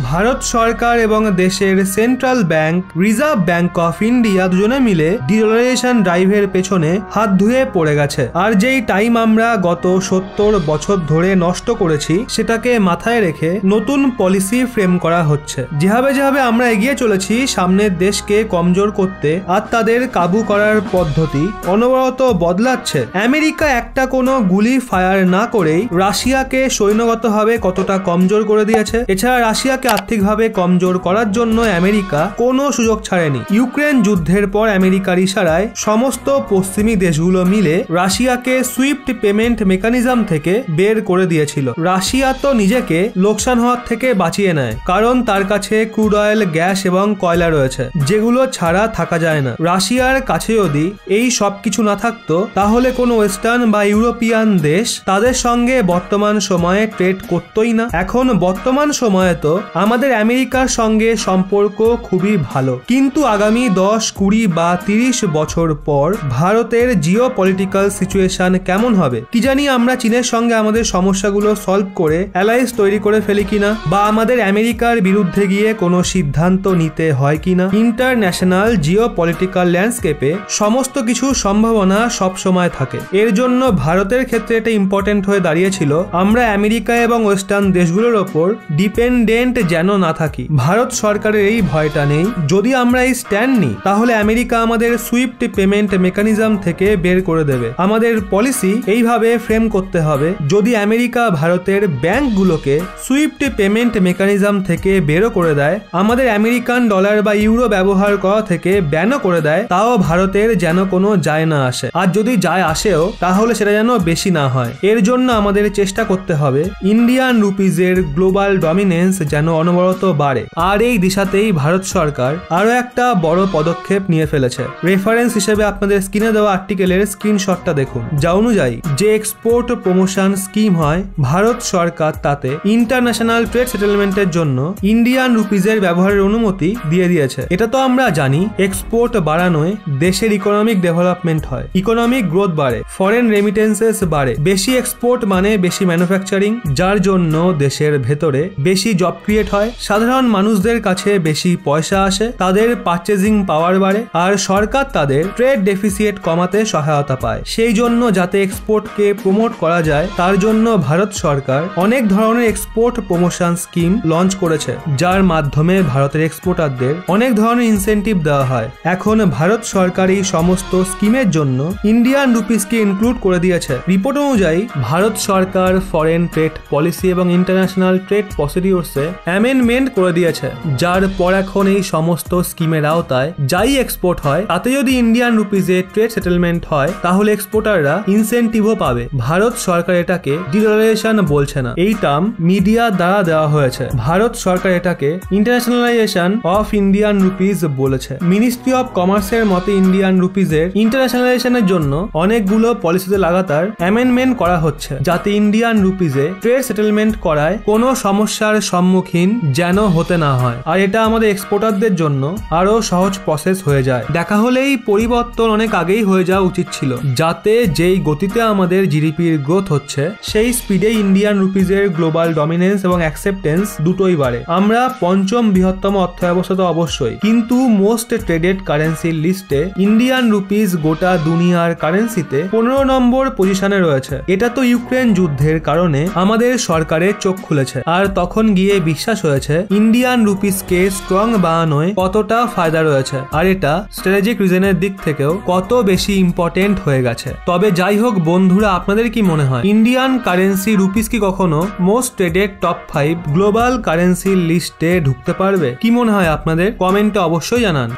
ভারত সরকার এবং দেশের central bank reserve bank of India দুজনে মিলে ডিডলারাইজেশন ড্রাইভের পেছনে হাত ধুয়ে পড়ে গেছে। আর যেই টাইম আমরা গত 70 বছর ধরে নষ্ট করেছি সেটাকে মাথায় রেখে নতুন পলিসি ফ্রেম করা হচ্ছে। যেভাবে যেভাবে আমরা এগিয়ে চলেছি সামনের দেশকে কমজোর করতে আর তাদের কাবু করার পদ্ধতি অনবরত বদলাচ্ছে। আমেরিকা একটা কোনো গুলি ফায়ার না করেই রাশিয়াকে সৈন্যগতভাবে কতটা কমজোর করে দিয়েছে। এছাড়া রাশিয়াকে আর্থিকভাবে কমজোর করার জন্য আমেরিকা কোনো সুযোগ ছাড়েনি। ইউক্রেন যুদ্ধের পর আমেরিকার ইশারায় সমস্ত পশ্চিমী দেশগুলো মিলে রাশিয়াকে সুইফট পেমেন্ট মেকানিজম থেকে বের করে দিয়েছিল। রাশিয়া তো নিজেকে লোকসান হওয়ার থেকে বাঁচিয়ে নেয়, কারণ তার কাছে ক্রুড অয়েল, গ্যাস এবং কয়লা রয়েছে, যেগুলো ছাড়া থাকা যায় না। রাশিয়ার কাছে যদি এই সব কিছু না থাকতো তাহলে কোনো ওয়েস্টার্ন বা ইউরোপিয়ান দেশ তাদের সঙ্গে বর্তমান সময়ে ট্রেড করতোই না। এখন বর্তমান সময়ে তো আমাদের আমেরিকার সঙ্গে সম্পর্ক খুবই ভালো, কিন্তু আগামী 10, 20 বা 30 বছর পর ভারতের জিও পলিটিক্যাল সিচুয়েশন কেমন হবে কি জানি। আমরা চীনের সঙ্গে আমাদের সমস্যাগুলো সলভ করে অ্যালায়েন্স তৈরি করে ফেলি কিনা, বা আমাদের আমেরিকার বিরুদ্ধে গিয়ে কোনো সিদ্ধান্ত নিতে হয় কিনা। ইন্টারন্যাশনাল জিও পলিটিক্যাল ল্যান্ডস্কেপে সমস্ত কিছু সম্ভাবনা সব সময় থাকে। এর জন্য ভারতের ক্ষেত্রে এটা ইম্পর্টেন্ট হয়ে দাঁড়িয়েছিল আমরা আমেরিকা এবং ওয়েস্টার্ন দেশগুলোর ওপর ডিপেন্ডেন্ট যেন না থাকি। ভারত সরকারের এই ভয়টা নেই। যদি আমরা এই স্ট্যান্ড নিই তাহলে আমেরিকা আমাদের সুইফট পেমেন্ট মেকানিজম থেকে বের করে দেবে। আমাদের পলিসি এইভাবে ফ্রেম করতে হবে, যদি আমেরিকা ভারতের ব্যাংকগুলোকে সুইফট পেমেন্ট মেকানিজম থেকে বেরো করে দেয়, আমাদের আমেরিকান ডলার বা ইউরো ব্যবহার করা থেকে ব্যানও করে দেয়, তাও ভারতের যেন কোনো যায় না আসে। আর যদি যায় আসেও তাহলে সেটা যেন বেশি না হয়। এর জন্য আমাদের চেষ্টা করতে হবে ইন্ডিয়ান রুপিজের গ্লোবাল ডমিনেন্স যেন অনবরত বাড়ে। আর এই দিশাতেই ভারত সরকার আরো একটা বড় পদক্ষেপ নিয়ে ফেলেছে। রেফারেন্স হিসেবে আপনাদের স্ক্রিনে দেওয়া আর্টিকেলের স্ক্রিনশটটা দেখুন, যা অনুযায়ী যে এক্সপোর্ট প্রমোশন স্কিম হয় ভারত সরকার তাতে ইন্টারন্যাশনাল ট্রেড সেটেলমেন্টের জন্য ইন্ডিয়ান রুপিজের ব্যবহারের অনুমতি দিয়ে দিয়েছে। এটা তো আমরা জানি, এক্সপোর্ট বাড়ানোয় দেশের ইকোনমিক ডেভেলপমেন্ট হয়, ইকোনমিক গ্রোথ বাড়ে, ফরেন রেমিটেন্সেস বাড়ে। বেশি এক্সপোর্ট মানে বেশি ম্যানুফ্যাকচারিং, যার জন্য দেশের ভেতরে বেশি জব ক্রিয়েট হয়, সাধারণ মানুষদের কাছে বেশি পয়সা আসে, তাদের পারচেজিং পাওয়ার বাড়ে, আর সরকার তাদের ট্রেড ডেফিসিট কমাতে সহায়তা পায়। সেই জন্য যাতে এক্সপোর্টকে প্রমোট করা যায় তার জন্য ভারত সরকার অনেক ধরনের এক্সপোর্ট প্রমোশন স্কিম লঞ্চ করেছে, যার মাধ্যমে ভারতের এক্সপোর্টারদের অনেক ধরনের ইনসেন্টিভ দেওয়া হয়। এখন ভারত সরকার এই সমস্ত স্কিমের জন্য ইন্ডিয়ান রুপিসকে ইনক্লুড করে দিয়েছে। রিপোর্ট অনুযায়ী ভারত সরকার ফরেন ট্রেড পলিসি এবং ইন্টারন্যাশনাল ট্রেড প্রসিডিউরসে অ্যামেন্ডমেন্ট করে দিয়েছে, যার পর এখন এই সমস্ত স্কিমের আওতায় যাই এক্সপোর্ট হয় তাতে যদি ইন্ডিয়ান রুপিজে ট্রেড সেটেলমেন্ট হয় তাহলে এক্সপোর্টাররা ইনসেন্টিভও পাবে। ভারত সরকার এটাকে ডিডলারাইজেশন বলছে না, এই টার্ম মিডিয়া দ্বারা দেওয়া হয়েছে। ভারত সরকার এটাকে ইন্টারন্যাশনালাইজেশন অফ ইন্ডিয়ান রুপিজ বলেছে। মিনিস্ট্রি অফ কমার্সের মতে ইন্ডিয়ান রুপিজের ইন্টারন্যাশনালাইজেশনের জন্য অনেকগুলো পলিসিতে লাগাতার অ্যামেন্ডমেন্ট করা হচ্ছে, যাতে ইন্ডিয়ান রুপিজে ট্রেড সেটেলমেন্ট করায় কোনো সমস্যার সম্মুখীন যেন হতে না হয়, আর এটা আমাদের এক্সপোর্টারদের জন্য আরো সহজ প্রসেস হয়ে যায়। দেখা হলে এই পরিবর্তন অনেক আগেই হয়ে যাওয়া উচিত ছিল, যাতে যেই গতিতে আমাদের জিডিপির গ্রোথ হচ্ছে সেই স্পিডে ইন্ডিয়ান রুপিজের গ্লোবাল ডমিনেন্স এবং অ্যাকসেপ্টেন্স দুটোই বাড়ে। আমরা পঞ্চম বৃহত্তম অর্থ ব্যবস্থা তো অবশ্যই, কিন্তু মোস্ট ট্রেডেড কারেন্সির লিস্টে ইন্ডিয়ান রুপিজ গোটা দুনিয়ার কারেন্সিতে 15 নম্বর পজিশনে রয়েছে। এটা তো ইউক্রেন যুদ্ধের কারণে আমাদের সরকারের চোখ খুলেছে, আর তখন গিয়ে বিশ্বাস হয়েছে ইন্ডিয়ান রুপিসকে স্ট্রং বানানোয় কতটা ফায়দা রয়েছে, আর এটা স্ট্র্যাটেজিক রিজনের দিক থেকেও কত বেশি ইম্পর্টেন্ট হয়ে গেছে। তবে যাই হোক বন্ধুরা, আপনাদের কি মনে হয় ইন্ডিয়ান কারেন্সি রুপিস কি কখনো মোস্ট ট্রেডেড টপ 5 গ্লোবাল কারেন্সির লিস্টে ঢুকতে পারবে? কি মনে হয় আপনাদের? কমেন্টে অবশ্যই জানান।